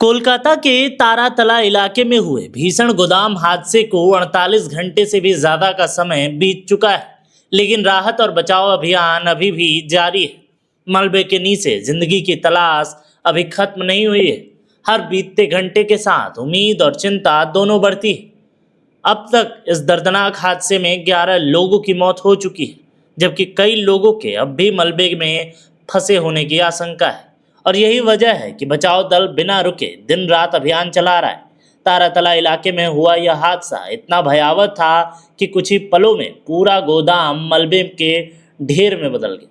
कोलकाता के तारातला इलाके में हुए भीषण गोदाम हादसे को 48 घंटे से भी ज्यादा का समय बीत चुका है, लेकिन राहत और बचाव अभियान अभी भी जारी है। मलबे के नीचे जिंदगी की तलाश अभी खत्म नहीं हुई है। हर बीतते घंटे के साथ उम्मीद और चिंता दोनों बढ़ती है। अब तक इस दर्दनाक हादसे में 11 लोगों की मौत हो चुकी है, जबकि कई लोगों के अब भी मलबे में फंसे होने की आशंका है। और यही वजह है कि बचाव दल बिना रुके दिन रात अभियान चला रहा है। तारातला इलाके में हुआ यह हादसा इतना भयावह था कि कुछ ही पलों में पूरा गोदाम मलबे के ढेर में बदल गया।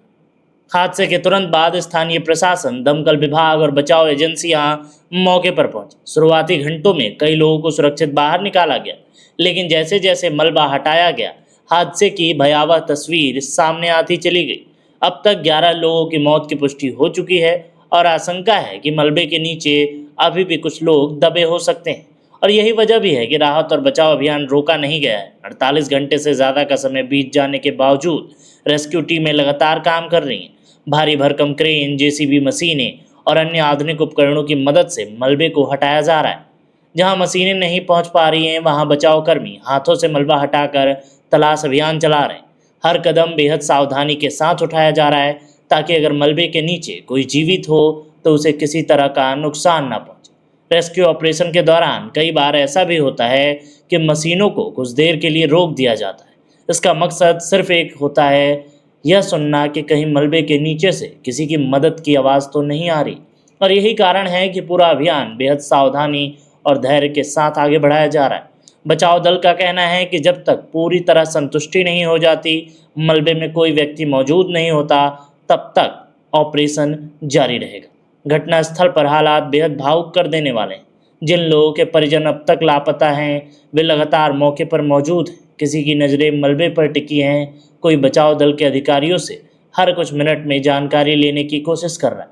हादसे के तुरंत बाद स्थानीय प्रशासन, दमकल विभाग और बचाव एजेंसियां मौके पर पहुंची। शुरुआती घंटों में कई लोगों को सुरक्षित बाहर निकाला गया, लेकिन जैसे जैसे मलबा हटाया गया, हादसे की भयावह तस्वीर सामने आती चली गई। अब तक 11 लोगों की मौत की पुष्टि हो चुकी है और आशंका है कि मलबे के नीचे अभी भी कुछ लोग दबे हो सकते हैं। और यही वजह भी है कि राहत और बचाव अभियान रोका नहीं गया है। 48 घंटे से ज़्यादा का समय बीत जाने के बावजूद रेस्क्यू टीमें लगातार काम कर रही हैं। भारी भरकम क्रेन, जेसीबी मशीनें और अन्य आधुनिक उपकरणों की मदद से मलबे को हटाया जा रहा है। जहां मशीनें नहीं पहुंच पा रही हैं, वहां बचाव कर्मी हाथों से मलबा हटाकर तलाश अभियान चला रहे हैं। हर कदम बेहद सावधानी के साथ उठाया जा रहा है, ताकि अगर मलबे के नीचे कोई जीवित हो तो उसे किसी तरह का नुकसान ना पहुंचे। रेस्क्यू ऑपरेशन के दौरान कई बार ऐसा भी होता है कि मशीनों को कुछ देर के लिए रोक दिया जाता है। इसका मकसद सिर्फ एक होता है, यह सुनना कि कहीं मलबे के नीचे से किसी की मदद की आवाज़ तो नहीं आ रही। और यही कारण है कि पूरा अभियान बेहद सावधानी और धैर्य के साथ आगे बढ़ाया जा रहा है। बचाव दल का कहना है कि जब तक पूरी तरह संतुष्टि नहीं हो जाती, मलबे में कोई व्यक्ति मौजूद नहीं होता, तब तक ऑपरेशन जारी रहेगा। घटनास्थल पर हालात बेहद भावुक कर देने वाले हैं। जिन लोगों के परिजन अब तक लापता हैं, वे लगातार मौके पर मौजूद हैं। किसी की नज़रें मलबे पर टिकी हैं, कोई बचाव दल के अधिकारियों से हर कुछ मिनट में जानकारी लेने की कोशिश कर रहा है।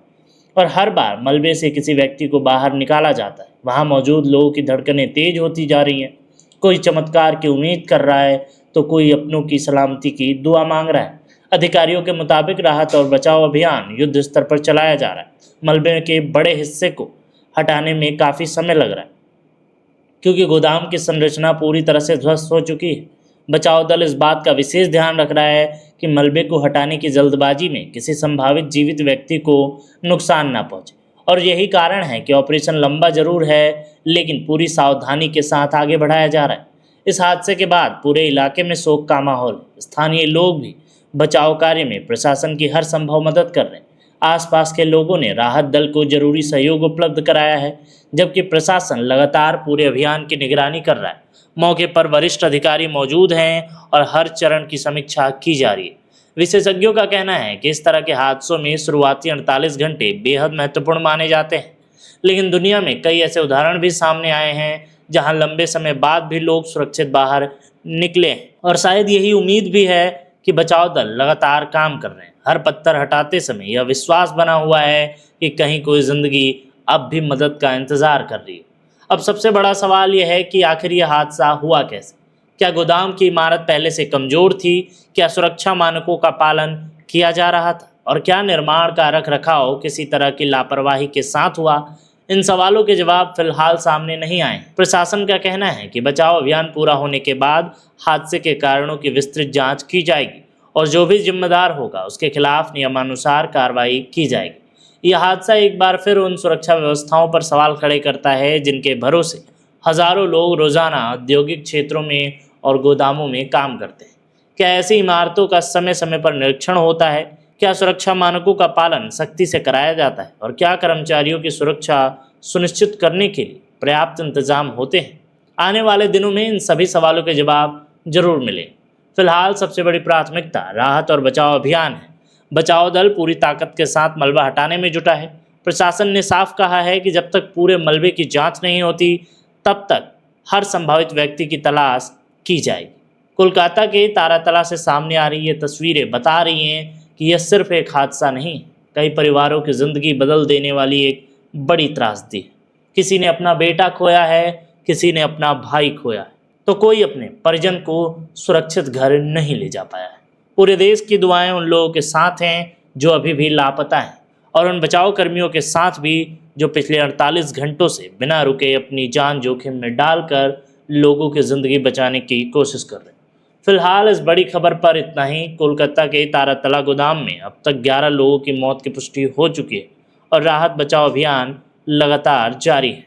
और हर बार मलबे से किसी व्यक्ति को बाहर निकाला जाता है, वहाँ मौजूद लोगों की धड़कनें तेज होती जा रही हैं। कोई चमत्कार की उम्मीद कर रहा है तो कोई अपनों की सलामती की दुआ मांग रहा है। अधिकारियों के मुताबिक राहत और बचाव अभियान युद्ध स्तर पर चलाया जा रहा है। मलबे के बड़े हिस्से को हटाने में काफ़ी समय लग रहा है, क्योंकि गोदाम की संरचना पूरी तरह से ध्वस्त हो चुकी है। बचाव दल इस बात का विशेष ध्यान रख रहा है कि मलबे को हटाने की जल्दबाजी में किसी संभावित जीवित व्यक्ति को नुकसान ना पहुंचे। और यही कारण है कि ऑपरेशन लंबा जरूर है, लेकिन पूरी सावधानी के साथ आगे बढ़ाया जा रहा है। इस हादसे के बाद पूरे इलाके में शोक का माहौल है। स्थानीय लोग भी बचाव कार्य में प्रशासन की हर संभव मदद कर रहे हैं। आसपास के लोगों ने राहत दल को जरूरी सहयोग उपलब्ध कराया है, जबकि प्रशासन लगातार पूरे अभियान की निगरानी कर रहा है। मौके पर वरिष्ठ अधिकारी मौजूद हैं और हर चरण की समीक्षा की जा रही है। विशेषज्ञों का कहना है कि इस तरह के हादसों में शुरुआती 48 घंटे बेहद महत्वपूर्ण माने जाते हैं, लेकिन दुनिया में कई ऐसे उदाहरण भी सामने आए हैं जहां लंबे समय बाद भी लोग सुरक्षित बाहर निकले हैं। और शायद यही उम्मीद भी है कि बचाव दल लगातार काम कर रहे हैं। हर पत्थर हटाते समय यह विश्वास बना हुआ है कि कहीं कोई जिंदगी अब भी मदद का इंतजार कर रही है। अब सबसे बड़ा सवाल यह है कि आखिर यह हादसा हुआ कैसे? क्या गोदाम की इमारत पहले से कमज़ोर थी? क्या सुरक्षा मानकों का पालन किया जा रहा था? और क्या निर्माण का रखरखाव किसी तरह की लापरवाही के साथ हुआ? इन सवालों के जवाब फिलहाल सामने नहीं आए। प्रशासन का कहना है कि बचाव अभियान पूरा होने के बाद हादसे के कारणों की विस्तृत जांच की जाएगी और जो भी जिम्मेदार होगा उसके खिलाफ नियमानुसार कार्रवाई की जाएगी। यह हादसा एक बार फिर उन सुरक्षा व्यवस्थाओं पर सवाल खड़े करता है जिनके भरोसे हजारों लोग रोजाना औद्योगिक क्षेत्रों में और गोदामों में काम करते हैं। क्या ऐसी इमारतों का समय समय पर निरीक्षण होता है? क्या सुरक्षा मानकों का पालन सख्ती से कराया जाता है? और क्या कर्मचारियों की सुरक्षा सुनिश्चित करने के लिए पर्याप्त इंतजाम होते हैं? आने वाले दिनों में इन सभी सवालों के जवाब जरूर मिले। फिलहाल सबसे बड़ी प्राथमिकता राहत और बचाव अभियान है। बचाव दल पूरी ताकत के साथ मलबा हटाने में जुटा है। प्रशासन ने साफ कहा है कि जब तक पूरे मलबे की जांच नहीं होती, तब तक हर संभावित व्यक्ति की तलाश की जाएगी। कोलकाता के तारातला से सामने आ रही ये तस्वीरें बता रही हैं कि यह सिर्फ एक हादसा नहीं, कई परिवारों की ज़िंदगी बदल देने वाली एक बड़ी त्रासदी है। किसी ने अपना बेटा खोया है, किसी ने अपना भाई खोया है, तो कोई अपने परिजन को सुरक्षित घर नहीं ले जा पाया है। पूरे देश की दुआएं उन लोगों के साथ हैं जो अभी भी लापता हैं और उन बचाव कर्मियों के साथ भी जो पिछले 48 घंटों से बिना रुके अपनी जान जोखिम में डालकर लोगों की ज़िंदगी बचाने की कोशिश कर रहे हैं। फिलहाल इस बड़ी खबर पर इतना ही। कोलकाता के तारातला गोदाम में अब तक 11 लोगों की मौत की पुष्टि हो चुकी है और राहत बचाव अभियान लगातार जारी है।